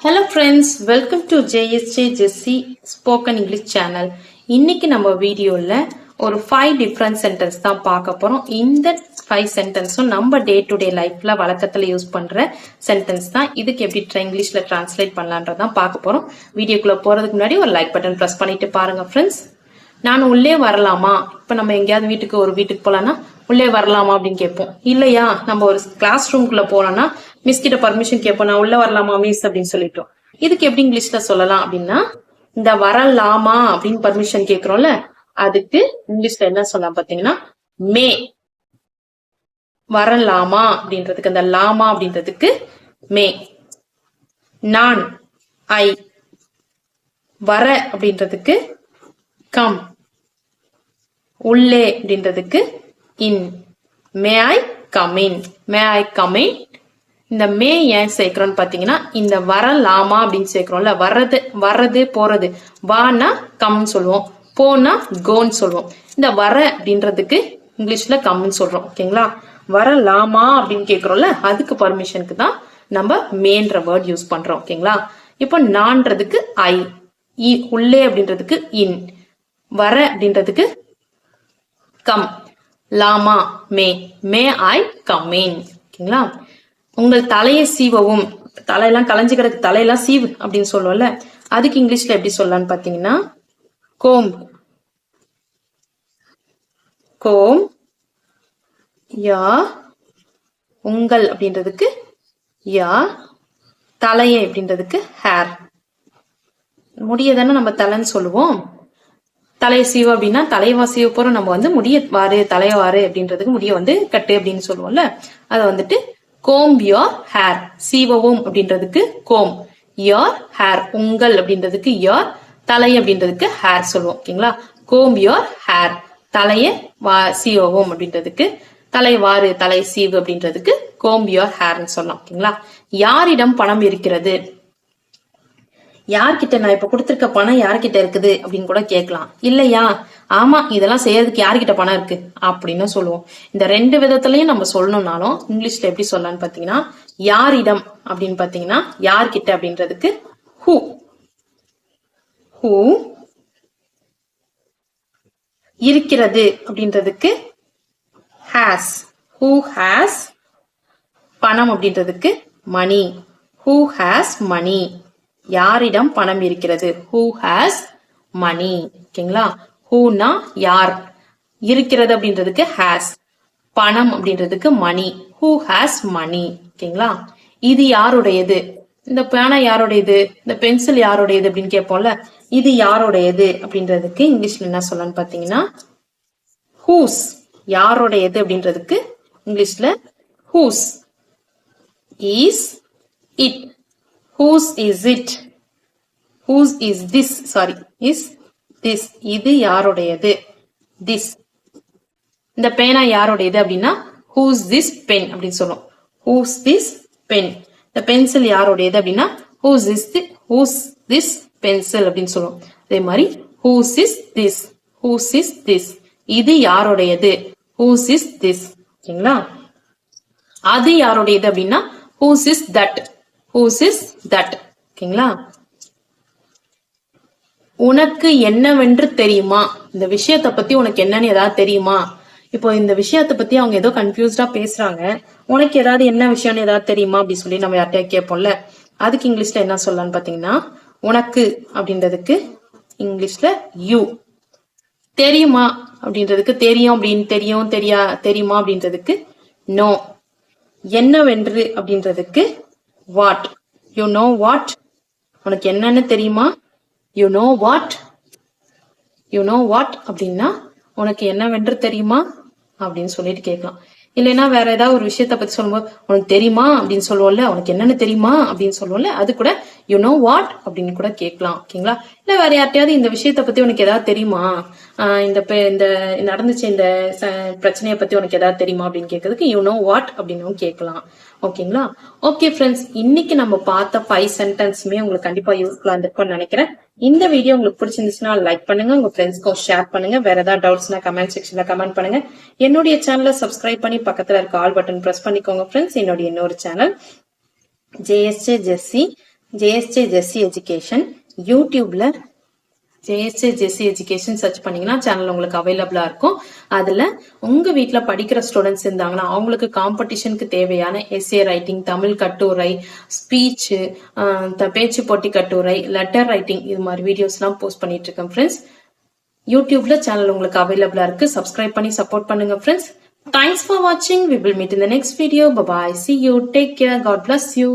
Hello friends, welcome to JSJ Jessie Spoken English channel. இன்னைக்கு நம்ம வீடியோல ஒரு 5 different sentence தான் பார்க்க போறோம். இந்த 5 sentenceம் நம்ம டே டு டே லைஃப்ல வழக்கத்துல யூஸ் பண்ற சென்டென்ஸ் தான். இதுக்கு எப்படி இங்கிலீஷ்ல டிரான்ஸ்லேட் பண்ணலான்றதான் பார்க்க போறோம். வீடியோக்குள்ள போறதுக்கு முன்னாடி ஒரு லைக் பட்டன் பிரஸ் பண்ணிட்டு பாருங்க ஃப்ரெண்ட்ஸ். நான் உள்ளே வரலாமா? இப்ப நம்ம எங்கேயாவது வீட்டுக்கு போலாம்னா உள்ளே வரலாமா அப்படின்னு கேட்போம். இல்லையா நம்ம ஒரு கிளாஸ் ரூம்குள்ள போனோம்னா மிஸ் கிட்ட பர்மிஷன் கேட்போம், நான் உள்ள வரலாமா மிஸ் அப்படின்னு சொல்லிட்டோம். இதுக்கு எப்படி இங்கிலீஷ்ல சொல்லலாம் அப்படின்னா, இந்த வரலாமா அப்படின்னு பர்மிஷன் கேட்கிறோம்ல, அதுக்கு இங்கிலீஷ்ல என்ன சொல்லலாம் பாத்தீங்கன்னா, மே. வரலாமா அப்படின்றதுக்கு அந்த லாமா அப்படின்றதுக்கு மே. நான் ஐ. வர அப்படின்றதுக்கு கம். உள்ளே அப்படின்றதுக்கு இன். மே I come in. May I come in. இந்த மே ஏன் சேர்க்கிறோம்னு பாத்தீங்கன்னா, இந்த வரலாமா அப்படின்னு சேர்க்கிறோம்ல, வர்றது போறது. வானா கம்னு சொல்லுவோம், போனா கோன்னு சொல்லுவோம். இந்த வர அப்படின்றதுக்கு இங்கிலீஷ்ல கம்னு சொல்றோம். ஓகேங்களா? வரலாமா அப்படின்னு கேட்கிறோம்ல, அதுக்கு பர்மிஷனுக்கு தான் நம்ம மேன்ற வேர்ட் யூஸ் பண்றோம். ஓகேங்களா? இப்போ நான்றதுக்கு ஐ. உள்ளே அப்படின்றதுக்கு இன். வர அப்படின்றதுக்கு come. Lama May. May I come in. ஓகேங்களா? உங்கள் தலையை சீவவும். தலையெல்லாம் கலைஞ்சு கிடக்கு, தலையெல்லாம் சீவு அப்படின்னு சொல்லுவோம்ல, அதுக்கு இங்கிலீஷ்ல எப்படி சொல்லலாம்னு பாத்தீங்கன்னா, கோம். கோம். யா. உங்கள் அப்படின்றதுக்கு யா. தலையை அப்படின்றதுக்கு ஹேர். முடியதானே நம்ம தலைன்னு சொல்லுவோம். தலையை சீவு அப்படின்னா தலைவா சீவ போறோம், நம்ம முடிய வாரு, தலைய வாரு அப்படின்றதுக்கு முடிய கட்டு அப்படின்னு சொல்லுவோம்ல, அதை comb your hair. சீவவும் அப்படின்றதுக்கு comb. your hair. உங்கள் அப்படின்றதுக்கு your. தலை அப்படின்றதுக்கு hair சொல்லுவோம். ஓகேங்களா? comb your hair. தலைய சீவவும் அப்படின்றதுக்கு, தலை வாரு, தலை சீவு அப்படின்றதுக்கு comb your hairன்னு சொல்லலாம். ஓகேங்களா? யாரிடம் பணம் இருக்கிறது? யார்கிட்ட நான் இப்ப கொடுத்திருக்க பணம் யார்கிட்ட இருக்குது அப்படின்னு கூட கேட்கலாம். இல்லையா? ஆமா, இதெல்லாம் செய்யறதுக்கு யார்கிட்ட பணம் இருக்கு அப்படின்னு சொல்லுவோம். இந்த ரெண்டு விதத்திலையும் நம்ம சொல்லணும்னாலும் இங்கிலீஷ்ல எப்படி சொல்லலாம்னு பாத்தீங்கன்னா, யாரிடம் அப்படின்னு பாத்தீங்கன்னா யார்கிட்ட அப்படின்றதுக்கு ஹூ. ஹூ. இருக்கிறது அப்படின்றதுக்கு ஹேஸ். Who has. பணம் அப்படின்றதுக்கு மணி. ஹூ ஹேஸ் மணி. யாரிடம் பணம் இருக்கிறது? ஹூ ஹேஸ் மணி. ஓகேங்களா? ஹூனா யார், இருக்கிறது அப்படின்றதுக்கு ஹேஸ், பணம் அப்படின்றதுக்கு மணி. ஹூ ஹேஸ் மணி. ஓகேங்களா? இது யாருடையது? இந்த பேனா யாருடையது, இந்த பென்சில் யாருடையது அப்படின்னு கேட்போம்ல, இது யாருடையது அப்படின்றதுக்கு இங்கிலீஷ்ல என்ன சொல்லலாம்னு பாத்தீங்கன்னா, ஹூஸ். யாருடையது அப்படின்றதுக்கு இங்கிலீஷ்ல whose. Is it. Whose is it? Whose is this? Sorry, is this. இது யாருடையது? This. இந்த பேனா யாருடையது அப்படின்னா whose this pen அப்படின்னு சொல்லுவோம். Whose this pen. இந்த பென்சில் யாருடையது அப்படின்னா whose this pencil அப்படின்னு சொல்லுவோம். அதே மாதிரி whose is this? Whose is this? இது யாருடையது? Whose is this? ஓகேங்களா? அது யாருடையது அப்படின்னா whose is that? Whose is that? ஓகேங்களா? உனக்கு என்னவென்று தெரியுமா? இந்த விஷயத்தை பத்தி உனக்கு என்னன்னு ஏதாவது தெரியுமா? இப்போ இந்த விஷயத்தை பத்தி அவங்க ஏதோ கன்ஃபியூஸ்டா பேசுறாங்க, உனக்கு ஏதாவது என்ன விஷயம்னு ஏதாவது தெரியுமா அப்படின்னு சொல்லி நம்ம யார்கிட்டயா கேட்போம்ல, அதுக்கு இங்கிலீஷ்ல என்ன சொல்லலாம்னு பாத்தீங்கன்னா, உனக்கு அப்படின்றதுக்கு இங்கிலீஷ்ல யூ. தெரியுமா அப்படின்றதுக்கு தெரியும் அப்படின்னு தெரியுமா அப்படின்றதுக்கு நோ. என்னவென்று அப்படின்றதுக்கு what. You know what? உனக்கு என்னன்னு தெரியுமா? You know what? You know what அப்படின்னா உனக்கு என்னவென்று தெரியுமா அப்படின்னு சொல்லிட்டு கேட்கலாம். இல்லைன்னா வேற ஏதாவது ஒரு விஷயத்த பத்தி சொல்லும்போது உனக்கு தெரியுமா அப்படின்னு சொல்லுவோம்ல, உனக்கு என்னன்னு தெரியுமா அப்படின்னு சொல்லுவோம்ல, அது கூட யூ நோ வாட் அப்படின்னு கூட கேட்கலாம். ஓகேங்களா? இல்ல வேற யார்ட்டையாவது இந்த விஷயத்த பத்தி உனக்கு ஏதாவது தெரியுமா, இந்த நடந்துச்சு இந்த பிரச்சனையை பத்தி உனக்கு ஏதாவது தெரியுமா அப்படின்னு கேட்கறதுக்கு யூ நோ வாட் அப்படின்னு கேட்கலாம். ஓகேங்களா? ஓகே ஃப்ரெண்ட்ஸ், இன்னைக்கு நம்ம பார்த்த 5 சென்டென்ஸுமே உங்களுக்கு கண்டிப்பா யூஸ்ஃபுல்லா இருந்திருக்கும்னு நினைக்கிறேன். இந்த வீடியோ உங்களுக்கு பிடிச்சிருந்துச்சுன்னா லைக் பண்ணுங்க, உங்க ஃப்ரெண்ட்ஸ்க்கும் ஷேர் பண்ணுங்க. வேற ஏதாவது டவுட்ஸ்னா கமெண்ட் செக்ஷன்ல கமெண்ட் பண்ணுங்க. என்னுடைய சேனலை சப்ஸ்கிரைப் பண்ணி பக்கத்துல இருக்க ஆல் பட்டன் பிரஸ் பண்ணிக்கோங்க ஃப்ரெண்ட்ஸ். என்னுடைய இன்னொரு சேனல் JSJ Jessie ஜேஎஸ்ஜே ஜெஸ்ஸி எஜுகேஷன் யூடியூப்ல ஜேஎஸ்ஜே ஜெஸ்ஸி எஜுகேஷன் சர்ச் பண்ணீங்கன்னா சேனல் உங்களுக்கு அவைலபிளா இருக்கும். அதுல உங்க வீட்ல படிக்கிற ஸ்டூடெண்ட்ஸ் இருந்தாங்கன்னா அவங்களுக்கு காம்படிஷனுக்கு தேவையான எஸ்ஏ ரைட்டிங், தமிழ் கட்டுரை, ஸ்பீச், பேச்சு போட்டி கட்டுரை, லெட்டர் ரைட்டிங் இது மாதிரி வீடியோஸ் எல்லாம் போஸ்ட் பண்ணிட்டு இருக்கேன் ஃப்ரெண்ட்ஸ். யூடியூப்ல சேனல் உங்களுக்கு அவைலபிளா இருக்கு. சப்ஸ்கிரைப் பண்ணி சப்போர்ட் பண்ணுங்க friends. Thanks for watching. We will meet in the next video. Bye bye. See you. Take care. God bless you.